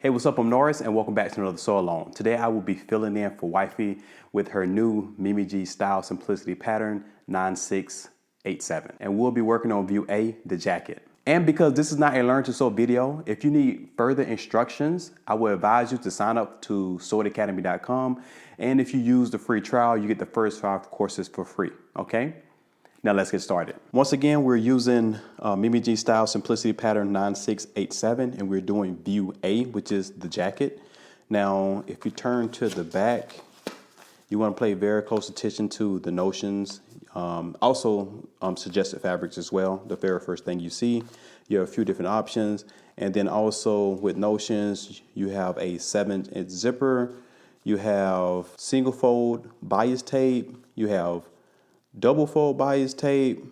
Hey, what's up? I'm Norris and welcome back to another Sew Along. Today I will be filling in for Wifey with her new Mimi G Style Simplicity pattern 9687. And we'll be working on view A, the jacket. And because this is not a learn to sew video, if you need further instructions, I would advise you to sign up to sewitacademy.com. And if you use the free trial, you get the first 5 courses for free, okay? Now let's get started. Once again, we're using Mimi G Style Simplicity Pattern 9687, and we're doing view A, which is the jacket. Now, if you turn to the back, you want to pay very close attention to the notions. Also, suggested fabrics as well. The very first thing you see, you have a few different options. And then also with notions, you have a 7-inch zipper, you have single fold bias tape, you have double fold bias tape,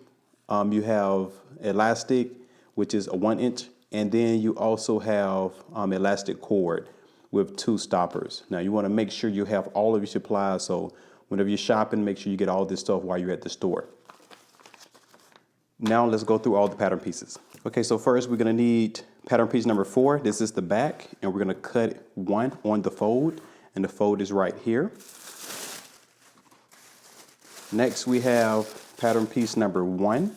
you have elastic, which is a 1-inch, and then you also have elastic cord with 2 stoppers. Now you want to make sure you have all of your supplies, so whenever you're shopping, make sure you get all this stuff while you're at the store. Now let's go through all the pattern pieces. Okay, so first we're going to need pattern piece number 4. This is the back, and we're going to cut 1 on the fold, and the fold is right here. Next, we have pattern piece number 1.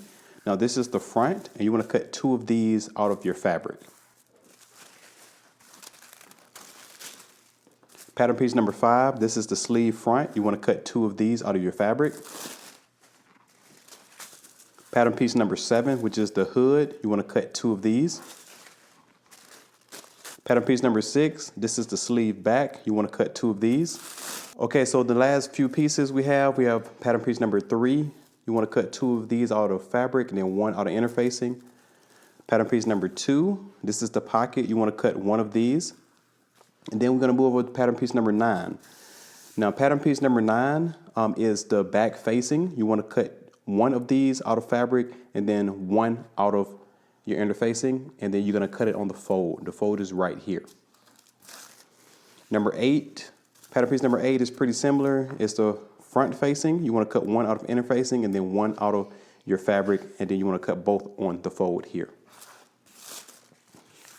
Now this is the front, and you want to cut 2 of these out of your fabric. Pattern piece number 5, this is the sleeve front. You want to cut 2 of these out of your fabric. Pattern piece number 7, which is the hood, you want to cut 2 of these. Pattern piece number 6, this is the sleeve back. You want to cut 2 of these. Okay, so the last few pieces we have pattern piece number 3. You want to cut 2 of these out of fabric and then 1 out of interfacing. Pattern piece number 2, this is the pocket. You want to cut 1 of these. And then we're going to move over to pattern piece number 9. Now pattern piece number 9 is the back facing. You want to cut 1 of these out of fabric and then 1 out of your interfacing. And then you're going to cut it on the fold. The fold is right here. Number 8. Pattern piece number 8 is pretty similar. It's the front facing. You want to cut 1 out of interfacing and then 1 out of your fabric, and then you want to cut both on the fold here.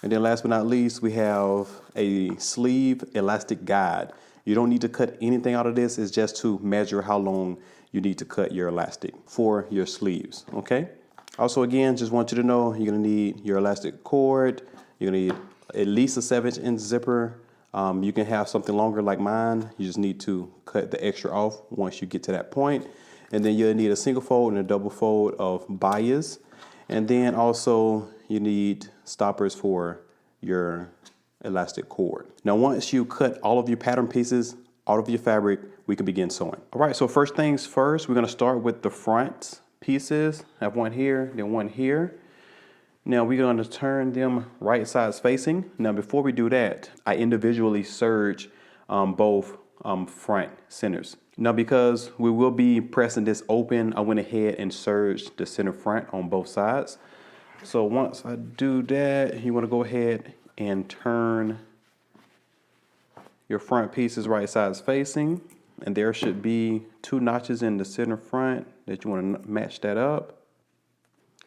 And then last but not least, we have a sleeve elastic guide. You don't need to cut anything out of this. It's just to measure how long you need to cut your elastic for your sleeves, okay? Also, again, just want you to know you're going to need your elastic cord. You're going to need at least a 7-inch zipper. You can have something longer like mine. You just need to cut the extra off once you get to that point. And then you'll need a single fold and a double fold of bias. And then also you need stoppers for your elastic cord. Now once you cut all of your pattern pieces out of your fabric, we can begin sewing. All right, so first things first, we're going to start with the front pieces. I have 1 here, then 1 here. Now we're going to turn them right sides facing. Now before we do that, I individually serge both front centers. Now because we will be pressing this open, I went ahead and serged the center front on both sides. So once I do that, you want to go ahead and turn your front pieces right sides facing. And there should be 2 notches in the center front that you want to match that up.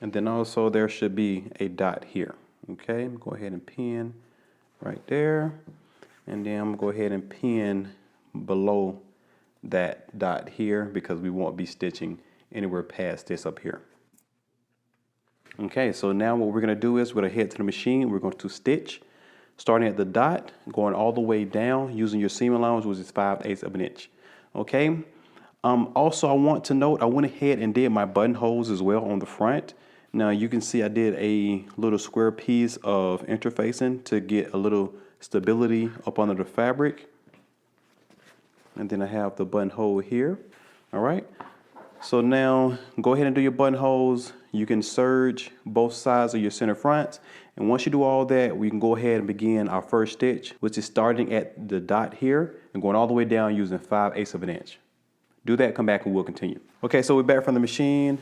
And then also there should be a dot here. Okay, go ahead and pin right there. And then I'm gonna go ahead and pin below that dot here because we won't be stitching anywhere past this up here. Okay, so now what we're gonna do is we're gonna head to the machine. We're going to stitch, starting at the dot, going all the way down using your seam allowance, which is 5/8 of an inch. Okay. Also, I want to note I went ahead and did my buttonholes as well on the front. Now you can see I did a little square piece of interfacing to get a little stability up under the fabric. And then I have the buttonhole here. All right. So now go ahead and do your buttonholes. You can serge both sides of your center fronts. And once you do all that, we can go ahead and begin our first stitch, which is starting at the dot here and going all the way down using 5/8 of an inch. Do that, come back, and we'll continue. Okay, so we're back from the machine.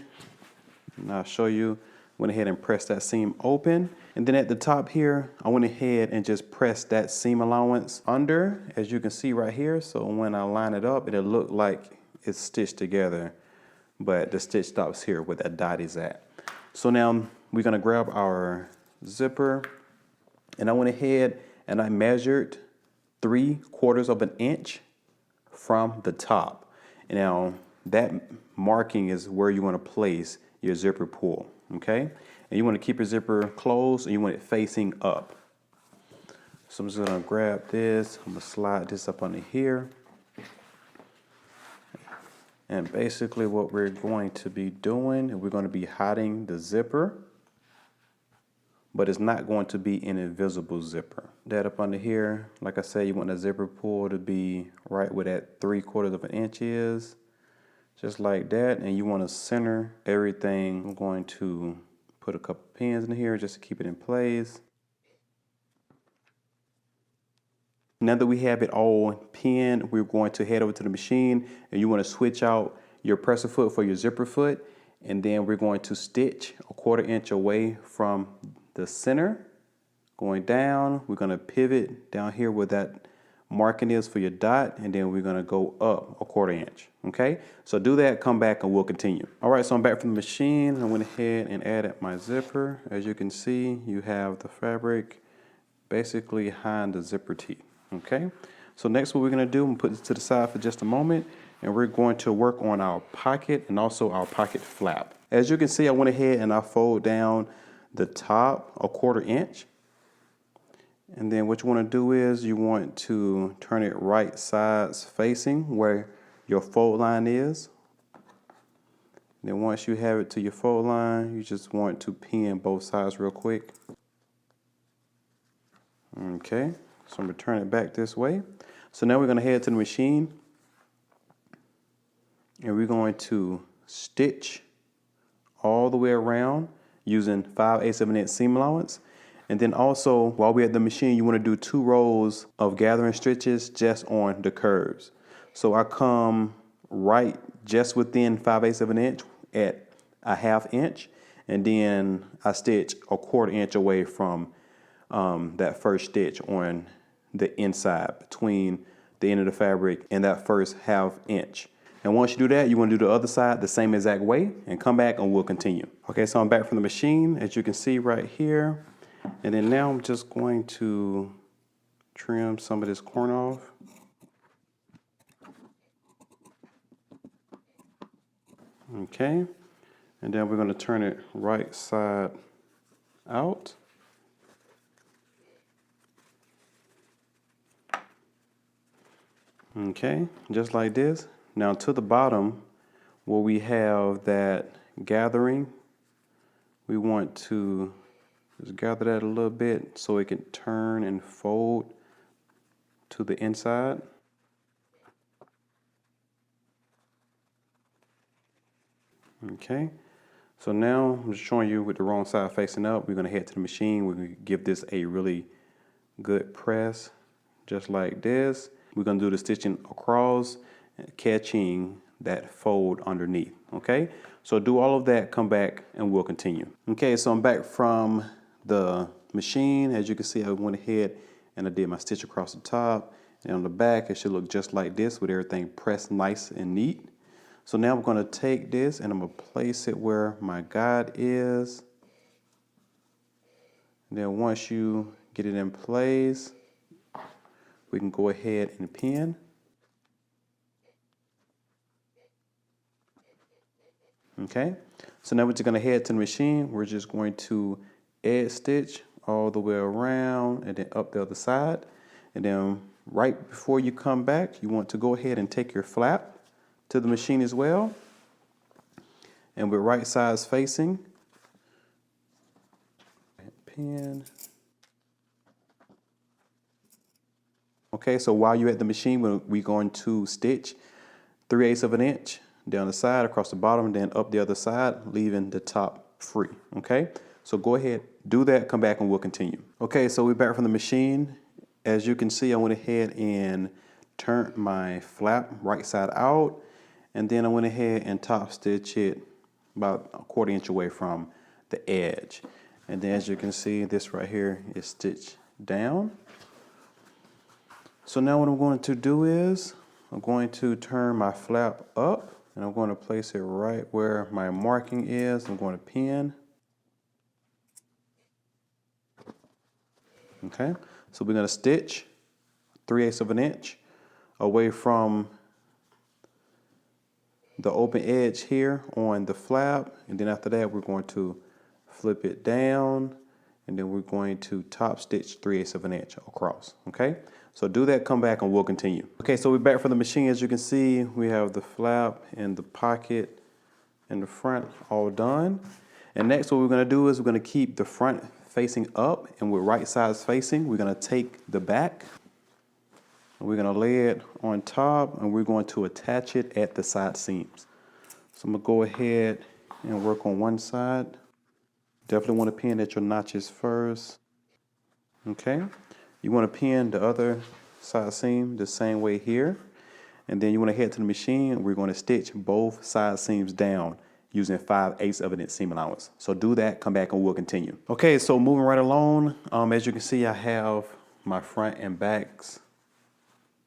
And I'll show you, went ahead and pressed that seam open. And then at the top here, I went ahead and just pressed that seam allowance under, as you can see right here. So when I line it up, it'll look like it's stitched together, but the stitch stops here where that dot is at. So now we're gonna grab our zipper, and I went ahead and I measured 3/4 of an inch from the top. Now that marking is where you want to place your zipper pull, okay? And you want to keep your zipper closed and you want it facing up. So I'm just gonna grab this, I'm gonna slide this up under here. And basically what we're going to be doing, we're going to be hiding the zipper, but it's not going to be an invisible zipper. That up under here, like I said, you want the zipper pull to be right where that 3/4 of an inch is, just like that. And you want to center everything. I'm going to put a couple pins in here just to keep it in place. Now that we have it all pinned, we're going to head over to the machine, and you want to switch out your presser foot for your zipper foot. And then we're going to stitch 1/4 inch away from the center, going down. We're going to pivot down here where that marking is for your dot, and then we're going to go up 1/4 inch. Okay, so do that, come back, and we'll continue. All right, so I'm back from the machine. I went ahead and added my zipper. As you can see, you have the fabric basically behind the zipper teeth. Okay, so next what we're going to do, I'm going to put this to the side for just a moment, and we're going to work on our pocket and also our pocket flap. As you can see, I went ahead and I fold down the top 1/4 inch. And then what you want to do is you want to turn it right sides facing where your fold line is. And then once you have it to your fold line, you just want to pin both sides real quick. Okay. So I'm going to turn it back this way. So now we're going to head to the machine, and we're going to stitch all the way around using 5/8 of an inch seam allowance. And then also, while we're at the machine, you want to do 2 rows of gathering stitches just on the curves. So I come right just within 5/8 of an inch at 1/2 inch, and then I stitch 1/4 inch away from that first stitch on the inside between the end of the fabric and that first 1/2 inch. And once you do that, you want to do the other side the same exact way and come back and we'll continue. Okay, so I'm back from the machine, as you can see right here. And then now I'm just going to trim some of this corn off. Okay, and then we're going to turn it right side out. Okay, just like this. Now to the bottom, where we have that gathering, we want to just gather that a little bit so it can turn and fold to the inside. Okay, so now I'm just showing you with the wrong side facing up. We're going to head to the machine. We're going to give this a really good press, just like this. We're going to do the stitching across, catching that fold underneath. Okay, so do all of that, come back, and we'll continue. Okay, so I'm back from the machine. As you can see, I went ahead and I did my stitch across the top, and on the back it should look just like this with everything pressed nice and neat. So now I'm going to take this and I'm going to place it where my guide is. And then once you get it in place, we can go ahead and pin. Okay, so now we're just going to head to the machine. We're just going to edge stitch all the way around and then up the other side. And then right before you come back, you want to go ahead and take your flap to the machine as well. And with right sides facing, pin. Okay, so while you're at the machine, we're going to stitch 3/8 of an inch down the side, across the bottom, and then up the other side, leaving the top free. Okay, so go ahead, do that, come back, and we'll continue. Okay, so we're back from the machine. As you can see, I went ahead and turned my flap right side out, and then I went ahead and top stitch it about 1/4 inch away from the edge. And then as you can see, this right here is stitched down. So now what I'm going to do is I'm going to turn my flap up, and I'm going to place it right where my marking is. I'm going to pin. Okay, so we're gonna stitch 3/8 of an inch away from the open edge here on the flap, and then after that we're going to flip it down, and then we're going to top stitch 3/8 of an inch across. Okay, so do that, come back, and we'll continue. Okay, so we're back from the machine. As you can see, we have the flap and the pocket in the front all done. And next what we're going to do is we're going to keep the front facing up, and with right sides facing, we're going to take the back, and we're going to lay it on top, and we're going to attach it at the side seams. So I'm going to go ahead and work on one side. Definitely want to pin at your notches first. Okay, you want to pin the other side seam the same way here, and then you want to head to the machine. We're going to stitch both side seams down using 5/8 of an inch seam allowance. So do that, come back, and we'll continue. Okay, so moving right along, as you can see, I have my front and backs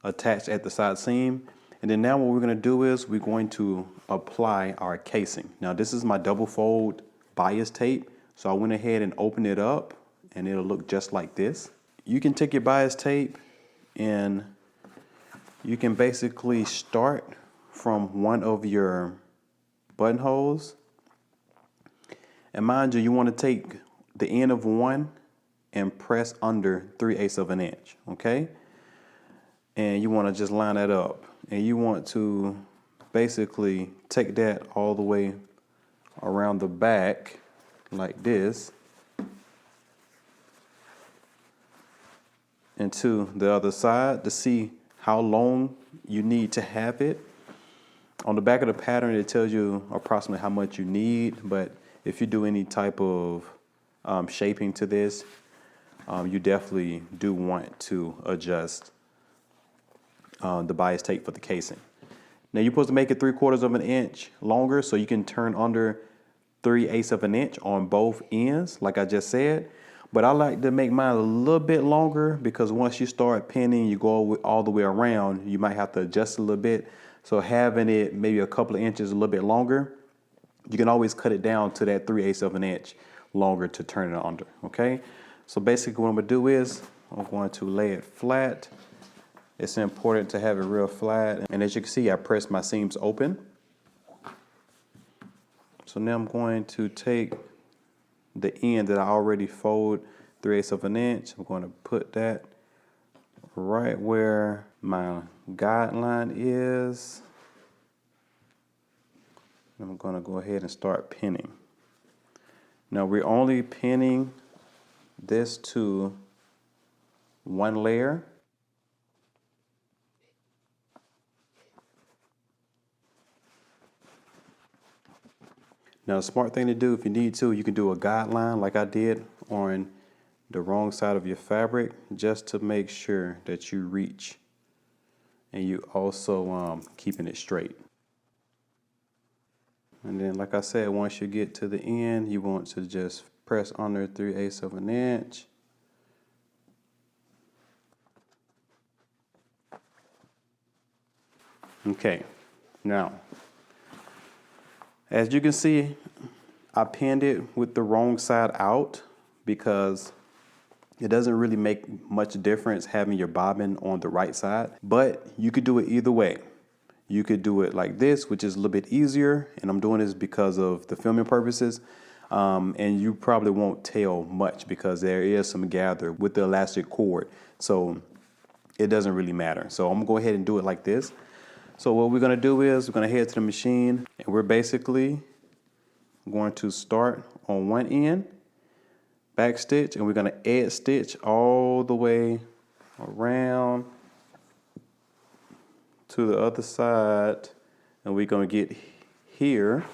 attached at the side seam. And then now what we're going to do is we're going to apply our casing. Now this is my double fold bias tape. So I went ahead and opened it up, and it'll look just like this. You can take your bias tape and you can basically start from one of your buttonholes. And mind you, you want to take the end of one and press under 3/8 of an inch, okay? And you want to just line that up. And you want to basically take that all the way around the back like this into the other side to see how long you need to have it. On the back of the pattern, it tells you approximately how much you need, but if you do any type of shaping to this, you definitely do want to adjust the bias tape for the casing. Now you're supposed to make it 3/4 of an inch longer, so you can turn under 3/8 of an inch on both ends, like I just said. But I like to make mine a little bit longer because once you start pinning, you go all the way around, you might have to adjust a little bit. So having it maybe a couple of inches a little bit longer, you can always cut it down to that 3/8 of an inch longer to turn it under, okay? So basically what I'm gonna do is I'm going to lay it flat. It's important to have it real flat. And as you can see, I pressed my seams open. So now I'm going to take the end that I already folded 3/8 of an inch. I'm going to put that right where my guideline is. I'm going to go ahead and start pinning. Now we're only pinning this to one layer. Now, a smart thing to do, if you need to, you can do a guideline like I did on the wrong side of your fabric, just to make sure that you reach and you also keeping it straight. And then, like I said, once you get to the end, you want to just press under 3/8 of an inch. Okay, now, as you can see, I pinned it with the wrong side out because it doesn't really make much difference having your bobbin on the right side, but you could do it either way. You could do it like this, which is a little bit easier, and I'm doing this because of the filming purposes, and you probably won't tell much because there is some gather with the elastic cord, so it doesn't really matter. So I'm gonna go ahead and do it like this. So what we're gonna do is we're gonna head to the machine, and we're basically going to start on one end, back stitch, and we're gonna edge stitch all the way around to the other side, and we're gonna get here.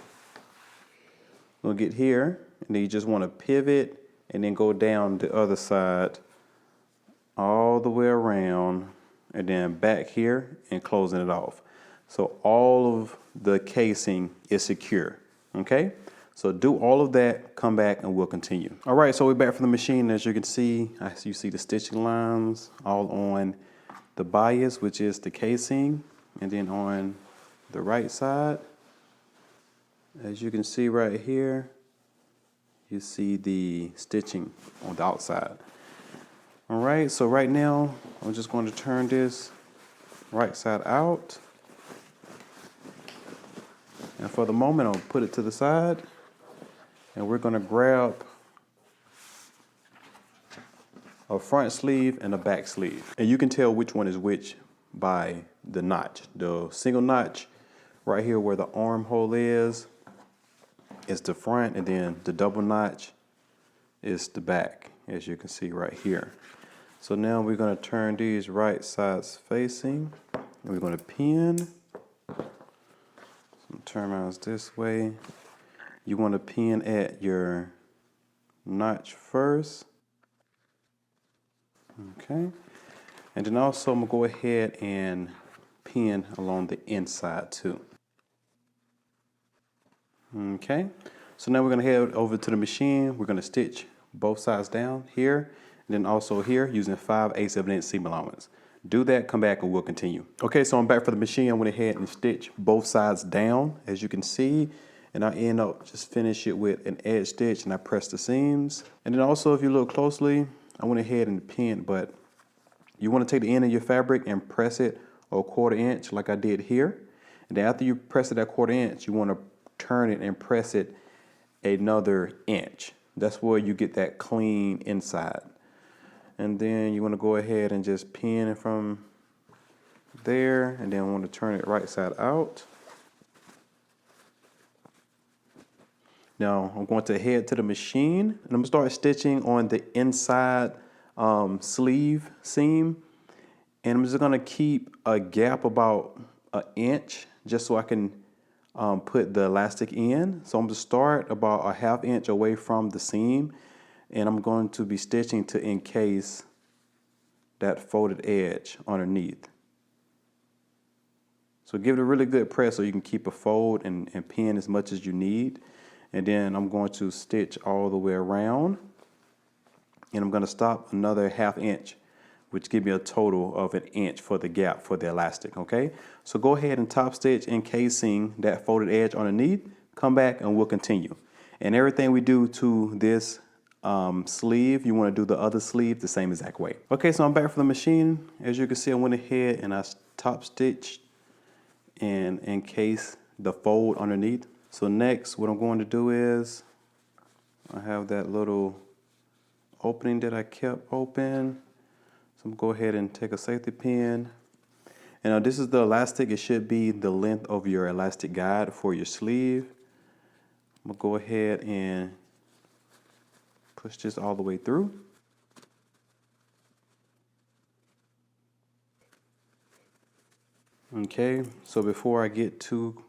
We'll get here, and then you just want to pivot and then go down the other side all the way around, and then back here and closing it off. So all of the casing is secure, okay? So do all of that, come back, and we'll continue. All right, so we're back from the machine. As you can see, you see the stitching lines all on the bias, which is the casing, and then on the right side, as you can see right here, you see the stitching on the outside. All right, so right now, I'm just going to turn this right side out. And for the moment, I'll put it to the side. And we're gonna grab a front sleeve and a back sleeve. And you can tell which one is which by the notch. The single notch right here where the armhole is the front, and then the double notch is the back, as you can see right here. So now we're going to turn these right sides facing, and we're going to pin. So turn around this way. You want to pin at your notch first. Okay. And then also I'm going to go ahead and pin along the inside too. Okay. So now we're going to head over to the machine. We're going to stitch both sides down here, and then also here using 5/8 seam allowance. Do that, come back, and we'll continue. Okay, so I'm back for the machine. I went ahead and stitched both sides down, as you can see, and I end up just finish it with an edge stitch, and I press the seams. And then also, if you look closely, I went ahead and pinned, but you want to take the end of your fabric and press it a 1/4 inch like I did here. And then after you press it at 1/4 inch, you want to turn it and press it another inch. That's where you get that clean inside. And then you want to go ahead and just pin it from there, and then want to turn it right side out. Now I'm going to head to the machine, and I'm going to start stitching on the inside sleeve seam, and I'm just going to keep a gap about an inch just so I can put the elastic in. So I'm going to start about a 1/2 inch away from the seam, and I'm going to be stitching to encase that folded edge underneath. So give it a really good press so you can keep a fold and pin as much as you need. And then I'm going to stitch all the way around, and I'm going to stop another 1/2 inch, which gives me a total of an inch for the gap for the elastic, okay? So go ahead and top stitch encasing that folded edge underneath, come back, and we'll continue. And everything we do to this sleeve, you want to do the other sleeve the same exact way. Okay, so I'm back from the machine. As you can see, I went ahead and I top stitched and encase the fold underneath. So next, what I'm going to do is, I have that little opening that I kept open. So I'm going to go ahead and take a safety pin. And now this is the elastic. It should be the length of your elastic guide for your sleeve. I'm going to go ahead and push this all the way through. Okay, so before I get too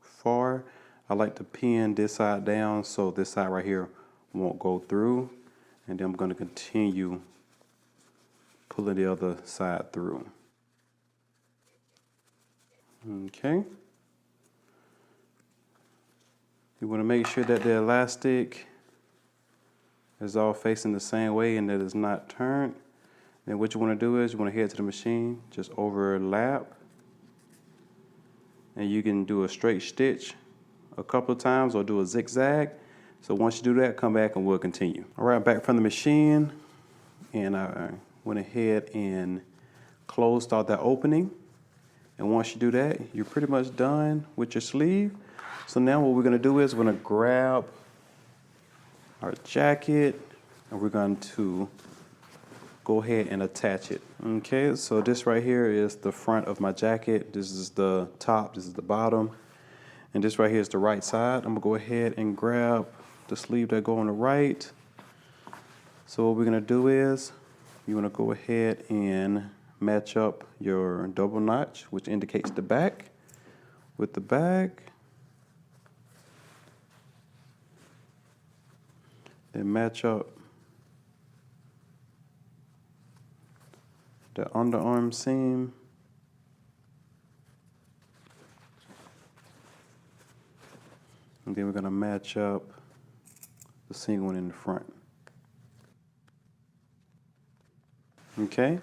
far, I like to pin this side down so this side right here won't go through. And then I'm going to continue pulling the other side through. Okay. You want to make sure that the elastic is all facing the same way and that it's not turned. Then what you want to do is you want to head to the machine, just overlap, and you can do a straight stitch a couple of times or do a zigzag. So once you do that, come back and we'll continue. All right, back from the machine, and I went ahead and closed out that opening. And once you do that, you're pretty much done with your sleeve. So now what we're going to do is we're going to grab our jacket, and we're going to go ahead and attach it. Okay, so this right here is the front of my jacket. This is the top, this is the bottom, and this right here is the right side. I'm going to go ahead and grab the sleeve that go on the right. So what we're going to do is you want to go ahead and match up your double notch, which indicates the back, with the back. Then match up the underarm seam. And then we're going to match up the single one in the front. Okay,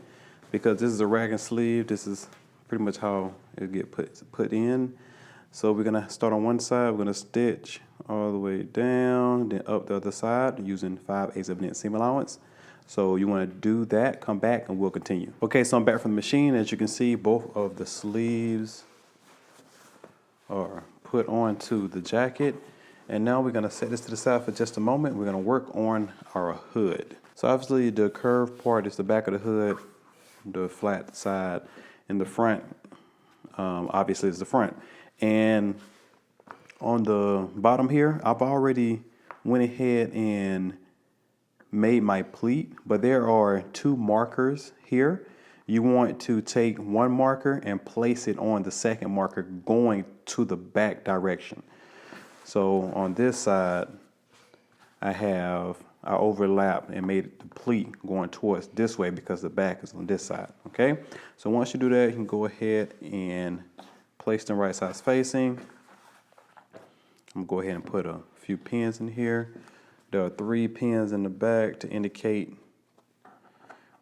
because this is a rag and sleeve, this is pretty much how it get put in. So we're gonna start on one side, we're gonna stitch all the way down, then up the other side using 5/8 seam allowance. So you want to do that, come back, and we'll continue. Okay, so I'm back from the machine. As you can see, both of the sleeves are put onto the jacket. And now we're going to set this to the side for just a moment. We're going to work on our hood. So obviously the curved part is the back of the hood, the flat side, and the front obviously is the front. And on the bottom here, I've already went ahead and made my pleat, but there are 2 markers here. You want to take one marker and place it on the second marker going to the back direction. So on this side, I overlapped and made the pleat going towards this way because the back is on this side, okay? So once you do that, you can go ahead and place them right sides facing. I'm gonna go ahead and put a few pins in here. There are 3 pins in the back to indicate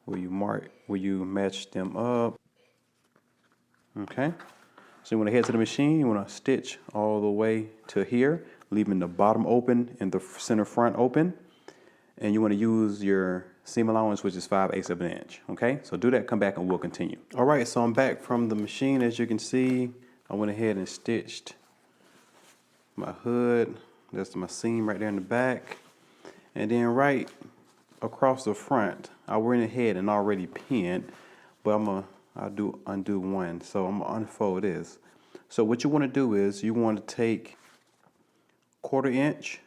where you match them up. Okay, so you want to head to the machine. You want to stitch all the way to here, leaving the bottom open and the center front open. And you want to use your seam allowance, which is 5/8 of an inch. Okay, so do that, come back, and we'll continue. All right, so I'm back from the machine. As you can see, I went ahead and stitched my hood. That's my seam right there in the back. And then right across the front, I went ahead and already pinned, but I'll undo one. So I'm gonna unfold this. So what you want to do is you want to take 1/4 inch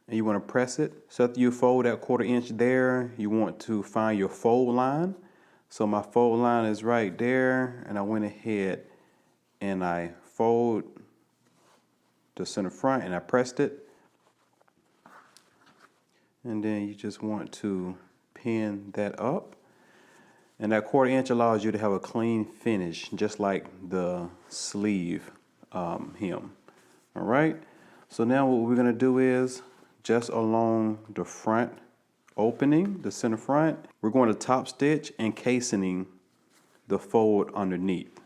and you want to press it. So after you fold that 1/4 inch there, you want to find your fold line. So my fold line is right there, and I went ahead and I fold the center front and I pressed it. And then you just want to pin that up. And that 1/4 inch allows you to have a clean finish, just like the sleeve hem. All right. So now what we're going to do is just along the front opening, the center front, we're going to top stitch encasing the fold underneath.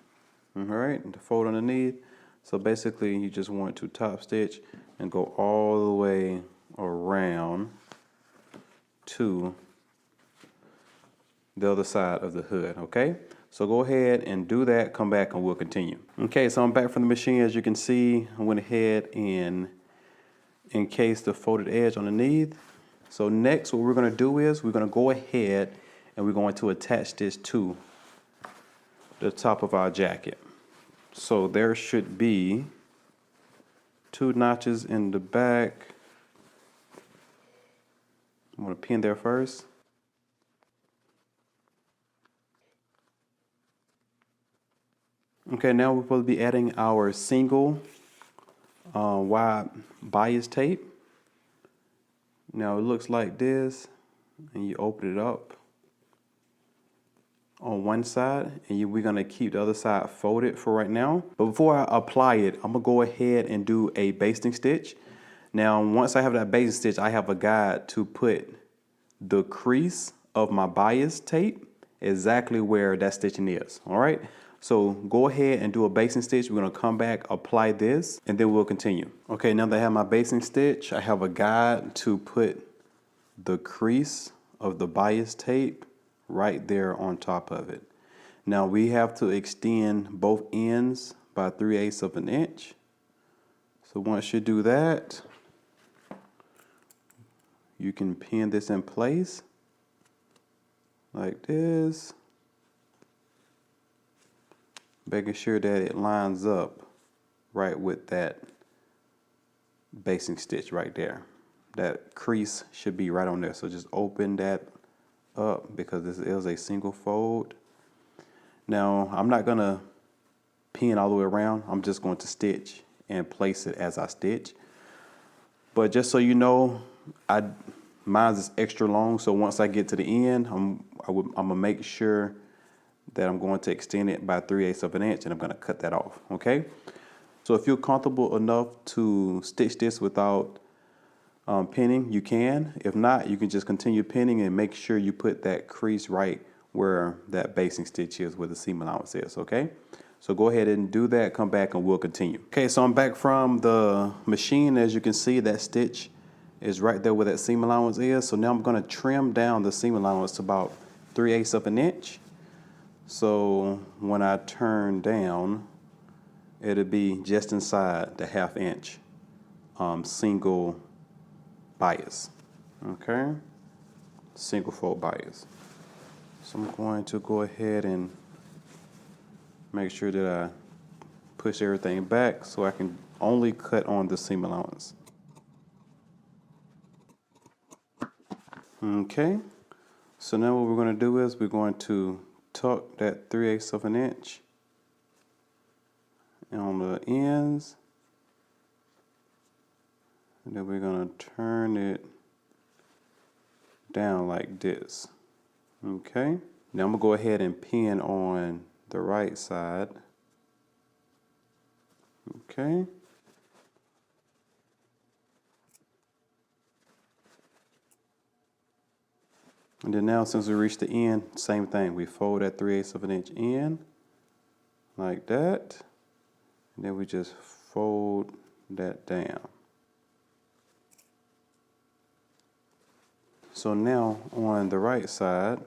All right, the fold underneath. So basically you just want to top stitch and go all the way around to the other side of the hood, okay? So go ahead and do that, come back, and we'll continue. Okay, so I'm back from the machine. As you can see, I went ahead and encased the folded edge underneath. So next, what we're gonna do is we're gonna go ahead and we're going to attach this to the top of our jacket. So there should be 2 notches in the back. I'm gonna pin there first. Okay, now we're supposed to be adding our single wide bias tape. Now it looks like this, and you open it up on one side, and we're gonna keep the other side folded for right now. But before I apply it, I'm gonna go ahead and do a basting stitch. Now, once I have that basting stitch, I have a guide to put the crease of my bias tape exactly where that stitching is. All right. So go ahead and do a basting stitch. We're gonna come back, apply this, and then we'll continue. Okay, now that I have my basting stitch, I have a guide to put the crease of the bias tape right there on top of it. Now we have to extend both ends by 3/8 of an inch. So once you do that, you can pin this in place like this, making sure that it lines up right with that basting stitch right there. That crease should be right on there. So just open that up because this is a single fold. Now I'm not gonna pin all the way around. I'm just going to stitch and place it as I stitch. But just so you know, mine is extra long. So once I get to the end, I'm gonna make sure that I'm going to extend it by 3/8 of an inch, and I'm gonna cut that off. Okay. So if you're comfortable enough to stitch this without pinning, you can. If not, you can just continue pinning and make sure you put that crease right where that basting stitch is, where the seam allowance is. Okay. So go ahead and do that, come back, and we'll continue. Okay, so I'm back from the machine. As you can see, that stitch is right there where that seam allowance is. So now I'm going to trim down the seam allowance to about 3/8 of an inch. So when I turn down, it'll be just inside the 1/2 inch single bias. Okay, single fold bias. So I'm going to go ahead and make sure that I push everything back so I can only cut on the seam allowance. Okay, so now what we're going to do is we're going to tuck that 3/8 of an inch on the ends, and then we're going to turn it down like this. Okay, now I'm going to go ahead and pin on the right side. Okay. And then now since we reached the end, same thing. We fold that 3/8 of an inch in like that. And then we just fold that down. So now on the right side,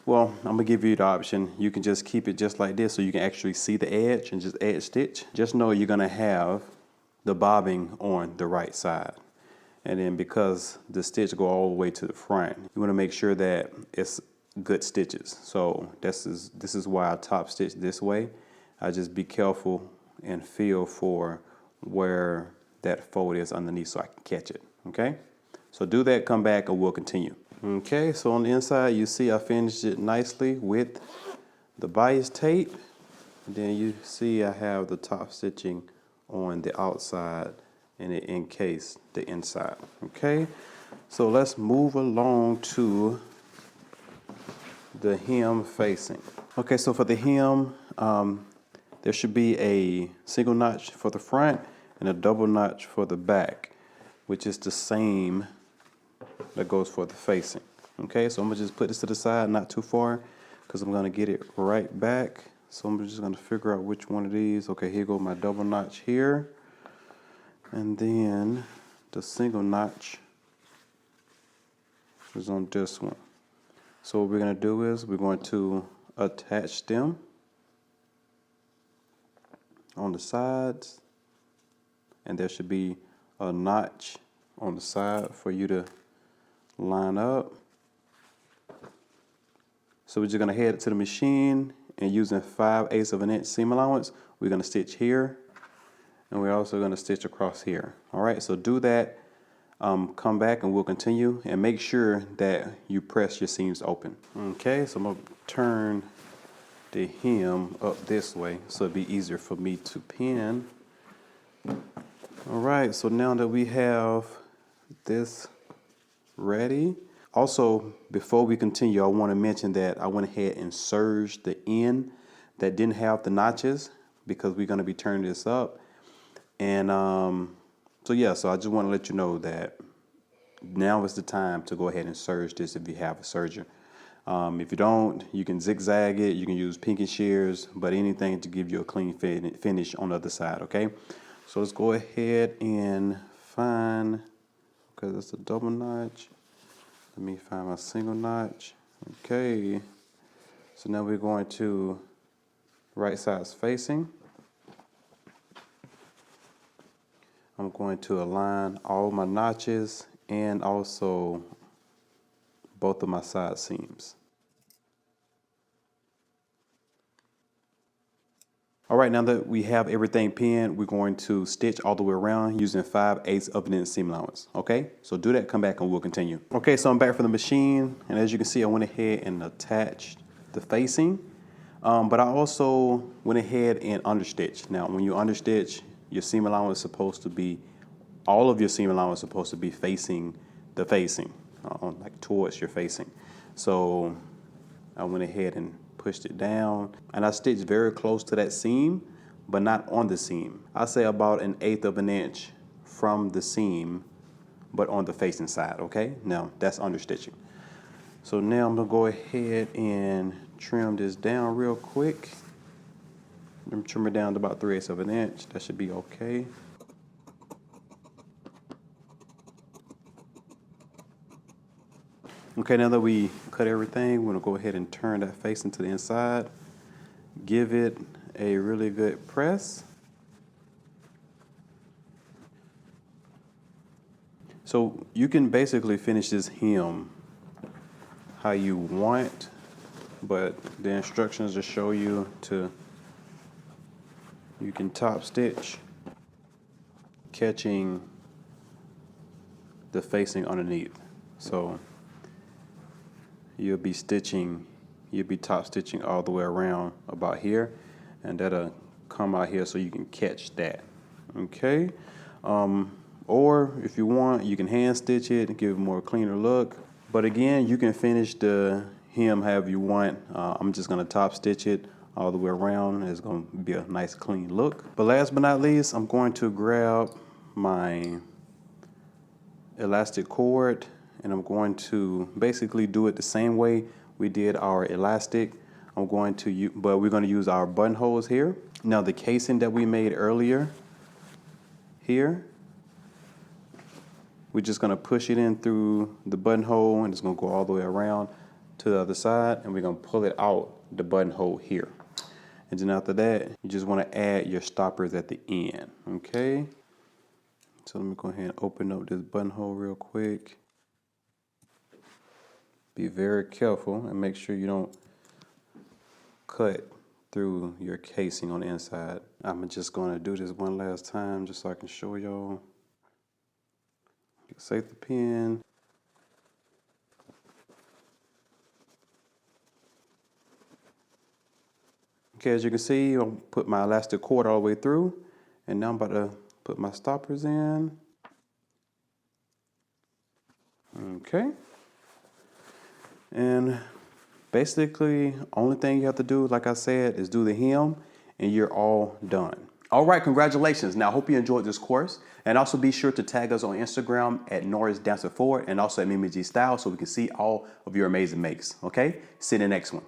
well, I'm gonna give you the option. You can just keep it just like this so you can actually see the edge and just edge stitch. Just know you're gonna have the bobbing on the right side. And then because the stitch go all the way to the front, you want to make sure that it's good stitches. So this is why I top stitch this way. I just be careful and feel for where that fold is underneath so I can catch it. Okay, so do that, come back, and we'll continue. Okay, so on the inside you see I finished it nicely with the bias tape. And then you see I have the top stitching on the outside and it encased the inside. Okay, so let's move along to the hem facing. Okay, so for the hem, there should be a single notch for the front and a double notch for the back, which is the same that goes for the facing. Okay, so I'm gonna just put this to the side, not too far, because I'm gonna get it right back. So I'm just gonna figure out which one of these. Okay, here go my double notch here. And then the single notch is on this one. So what we're going to do is we're going to attach them on the sides. And there should be a notch on the side for you to line up. So we're just going to head to the machine and using 5/8 of an inch seam allowance, we're going to stitch here. And we're also going to stitch across here. All right, so do that, come back and we'll continue, and make sure that you press your seams open. Okay, so I'm going to turn the hem up this way so it'll be easier for me to pin. All right, so now that we have this ready, also before we continue, I want to mention that I went ahead and serged the end that didn't have the notches because we're going to be turning this up. And so I just want to let you know that now is the time to go ahead and serge this if you have a serger. If you don't, you can zigzag it, you can use pinky shears, but anything to give you a clean finish on the other side, okay? So let's go ahead and find, because it's a double notch, let me find my single notch. Okay, so now we're going to right sides facing. I'm going to align all my notches and also both of my side seams. All right, now that we have everything pinned, we're going to stitch all the way around using 5/8 of an inch seam allowance. Okay, so do that, come back and we'll continue. Okay, so I'm back from the machine, and as you can see, I went ahead and attached the facing, but I also went ahead and understitched. Now, when you understitch, your seam allowance is supposed to be, all of your seam allowance is supposed to be facing the facing, like towards your facing. So I went ahead and pushed it down, and I stitched very close to that seam, but not on the seam. I say about 1/8 of an inch from the seam, but on the facing side, okay? Now, that's understitching. So now I'm gonna go ahead and trim this down real quick. I'm trimming down to about 3/8 of an inch. That should be okay. Okay, now that we cut everything, we're gonna go ahead and turn that facing to the inside. Give it a really good press. So you can basically finish this hem how you want, but the instructions just show you you can top stitch, catching the facing underneath. So you'll be top stitching all the way around about here, and that'll come out here so you can catch that. Okay. Or if you want, you can hand stitch it and give it a more cleaner look. But again, you can finish the hem however you want. I'm just gonna top stitch it all the way around. It's gonna be a nice clean look. But last but not least, I'm going to grab my elastic cord, and I'm going to basically do it the same way we did our elastic. But we're going to use our buttonholes here. Now the casing that we made earlier here, we're just going to push it in through the buttonhole, and it's going to go all the way around to the other side, and we're going to pull it out the buttonhole here. And then after that, you just want to add your stoppers at the end. Okay. So let me go ahead and open up this buttonhole real quick. Be very careful and make sure you don't cut through your casing on the inside. I'm just going to do this one last time just so I can show y'all. Safety pin. Okay, as you can see, I'll put my elastic cord all the way through, and now I'm about to put my stoppers in. Okay. And basically, only thing you have to do, like I said, is do the hem, and you're all done. All right, congratulations. Now, I hope you enjoyed this course. And also be sure to tag us on Instagram at Norris Dánta Ford and also at Mimi G Style so we can see all of your amazing makes. Okay? See you in the next one.